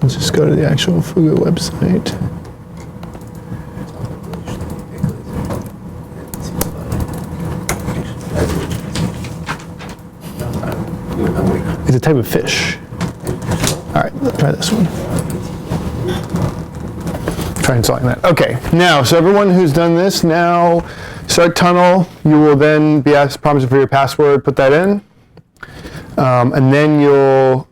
Let's just go to the actual Fugu website. It's a type of fish. All right, let's try this one. Try installing that. Okay, now, so everyone who's done this, now start tunnel. You will then be asked, prompted for your password, put that in. And then you'll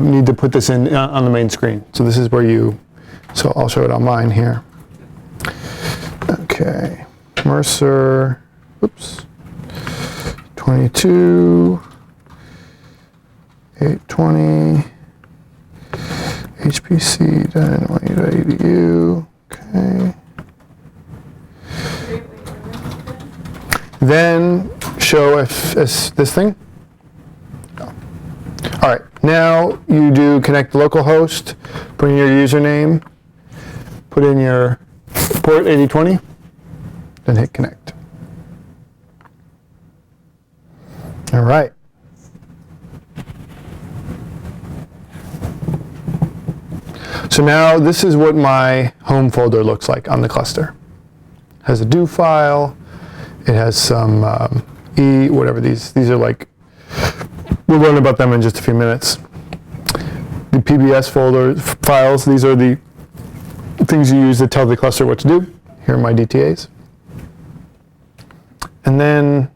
need to put this in on the main screen. So this is where you, so I'll show it on mine here. Okay, Mercer, oops, 22, 820, hpc.nyu.edu, okay. Then show if this thing. All right, now you do connect localhost, put in your username, put in your port 8020, then hit connect. All right. So now this is what my home folder looks like on the cluster. It has a do file, it has some whatever these are like. We'll learn about them in just a few minutes. The PBS folder files, these are the things you use to tell the cluster what to do. Here are my DTAs. And then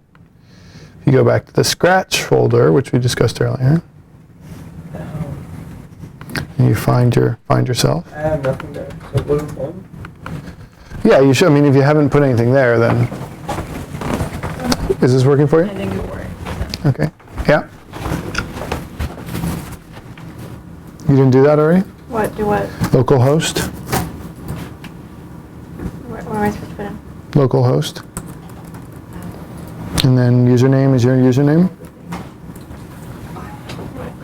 if you go back to the Scratch folder, which we discussed earlier, and you find yourself. I have nothing there. So go to home? Yeah, you should. I mean, if you haven't put anything there, then is this working for you? I think it worked. Okay. Yeah. You didn't do that already? What? Do what? Localhost. Where am I supposed to put in? Localhost. And then username is your username.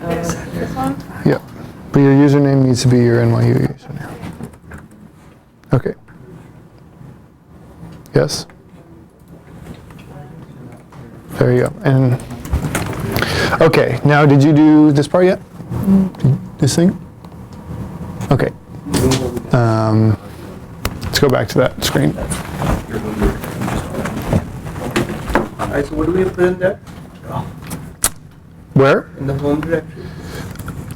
This one? Yep. But your username needs to be your NYU username. Okay. Yes? There you go. And okay, now did you do this part yet? This thing? Okay. Let's go back to that screen. Alright, so what do we put in there? Where? In the home directory?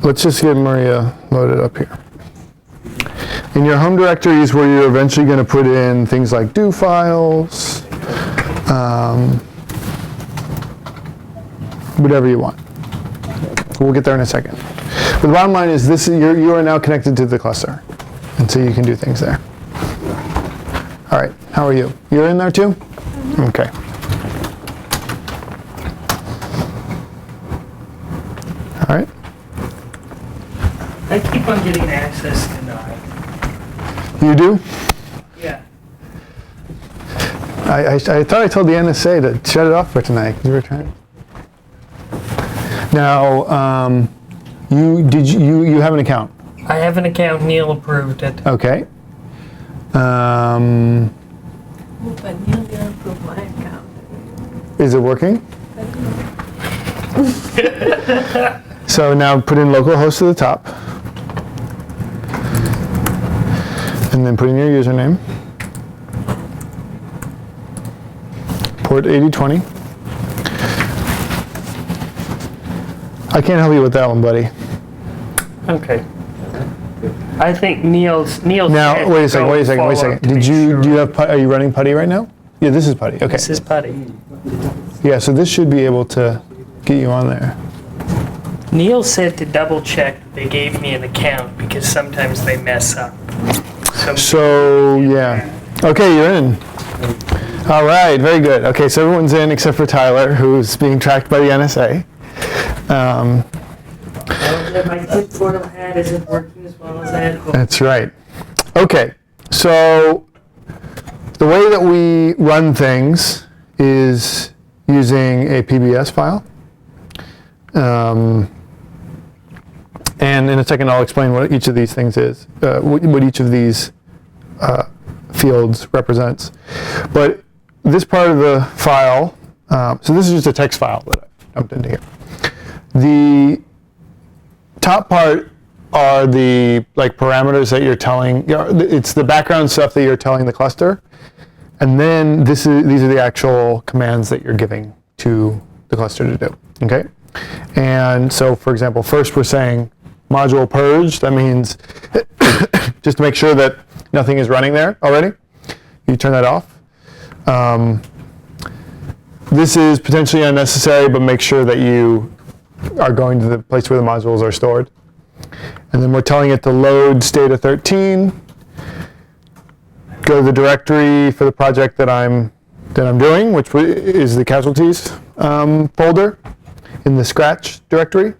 Let's just get Maria loaded up here. In your home directory is where you're eventually going to put in things like do files, whatever you want. We'll get there in a second. But the bottom line is this: you are now connected to the cluster, and so you can do things there. All right, how are you? You're in there too? Okay. All right. I keep on getting access denied. You do? Yeah. I thought I told the NSA to shut it off for tonight because we were trying. Now, you have an account? I have an account. Neil approved it. Okay. But Neil didn't approve my account. Is it working? So now put in localhost at the top. And then put in your username. Port 8020. I can't help you with that one, buddy. Okay. I think Neil's. Now, wait a second. Do you have, are you running Putty right now? Yeah, this is Putty, okay. This is Putty. Yeah, so this should be able to get you on there. Neil said to double check that they gave me an account because sometimes they mess up. So, yeah. Okay, you're in. All right, very good. Okay, so everyone's in except for Tyler, who's being tracked by the NSA. My tip portal hat isn't working as well as I had hoped. That's right. Okay, so the way that we run things is using a PBS file. And in a second, I'll explain what each of these things is, what each of these fields represents. But this part of the file, so this is just a text file that I dumped into here. The top part are the like parameters that you're telling. It's the background stuff that you're telling the cluster, and then these are the actual commands that you're giving to the cluster to do. Okay, and so for example, first we're saying module purge. That means just to make sure that nothing is running there already. You turn that off. This is potentially unnecessary, but make sure that you are going to the place where the modules are stored. And then we're telling it to load Stata 13, go to the directory for the project that I'm doing, which is the casualties folder in the Scratch directory.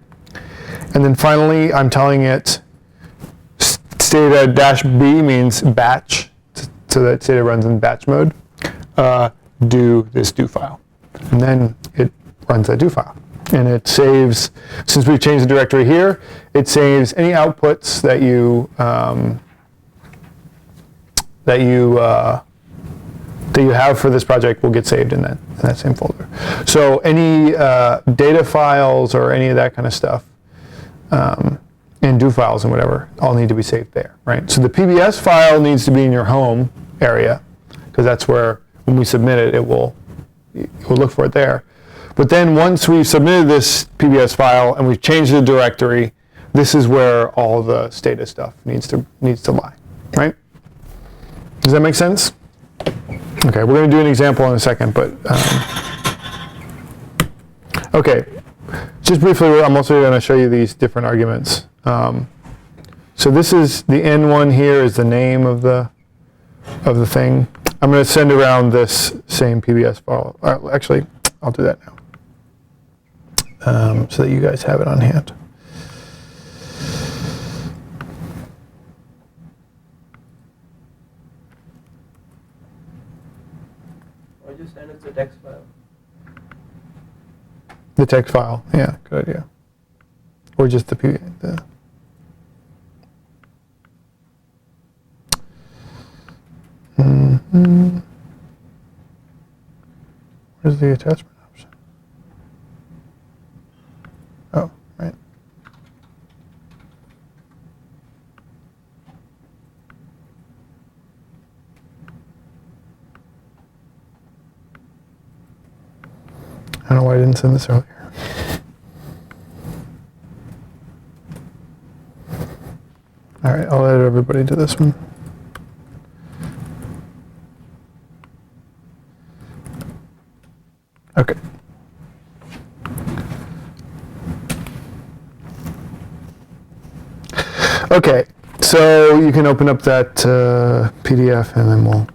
And then finally, I'm telling it Stata-B means batch, so that Stata runs in batch mode. Do this do file. And then it runs that do file. And it saves, since we've changed the directory here, it saves any outputs that you have for this project will get saved in that same folder. So any data files or any of that kind of stuff, and do files and whatever, all need to be saved there, right? So the PBS file needs to be in your home area, because that's where, when we submit it, it will look for it there. But then once we've submitted this PBS file and we've changed the directory, this is where all the Stata stuff needs to lie, right? Does that make sense? Okay, we're going to do an example in a second, but okay. Just briefly, I'm also going to show you these different arguments. So this is the N1 here is the name of the thing. I'm going to send around this same PBS file. Actually, I'll do that now, so that you guys have it on hand. Or just send us the text file. The text file, yeah, good idea. Or just the PDF. Where's the attachment option? Oh, right. I don't know why I didn't send this earlier. All right, I'll add everybody to this one. Okay. Okay, so you can open up that PDF, and then we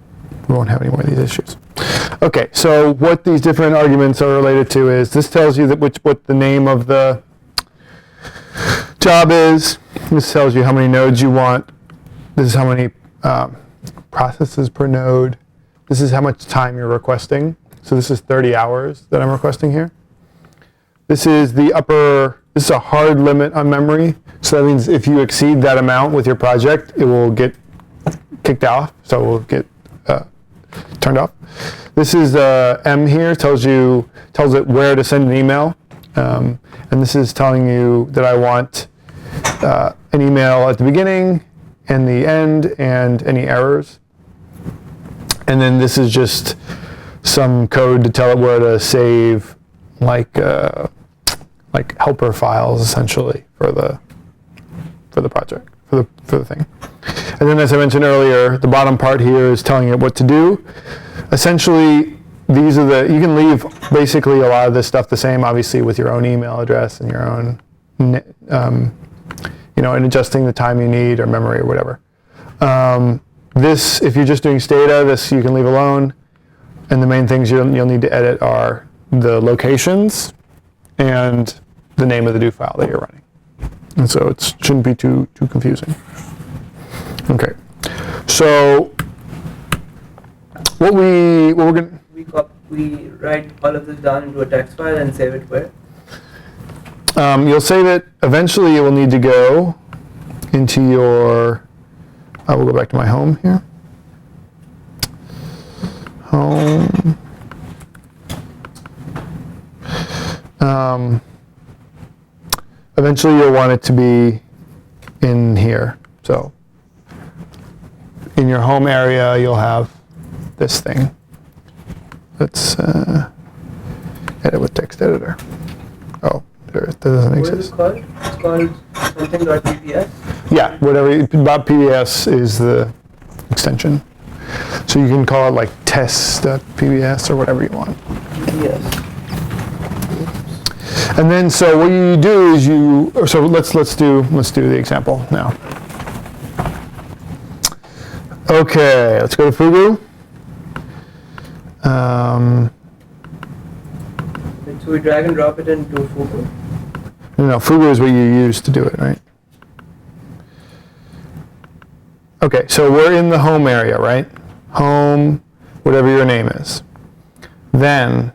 won't have any more of these issues. Okay, so what these different arguments are related to is this tells you that what the name of the job is. This tells you how many nodes you want. This is how many processes per node. This is how much time you're requesting. So this is 30 hours that I'm requesting here. This is this is a hard limit on memory. So that means if you exceed that amount with your project, it will get kicked off. So it will get turned off. This is M here, tells it where to send an email. And this is telling you that I want an email at the beginning and the end and any errors. And then this is just some code to tell it where to save like helper files essentially for the project, for the thing. And then as I mentioned earlier, the bottom part here is telling it what to do. Essentially, these are you can leave basically a lot of this stuff the same, obviously with your own email address and your own, and adjusting the time you need or memory or whatever. This, if you're just doing Stata, this you can leave alone. And the main things you'll need to edit are the locations and the name of the do file that you're running. And so it shouldn't be too confusing. Okay, so what we're going we write all of this down into a text file and save it where? You'll save it. Eventually, it will need to go into your. I will go back to my home here. Home. Eventually, you'll want it to be in here. So in your home area, you'll have this thing. Let's edit with text editor. Oh, that doesn't What is exist. it called? It's called something.pps. Yeah, whatever. .pbs is the extension. So you can call it like test.pbs or whatever you want. Yes. And then so what you do is so let's do the example now. Okay, let's go to Fugu. So we drag and drop it into Fugu. No, Fugu is what you use to do it, right? Okay, so we're in the home area, right? Home, whatever your name is. Then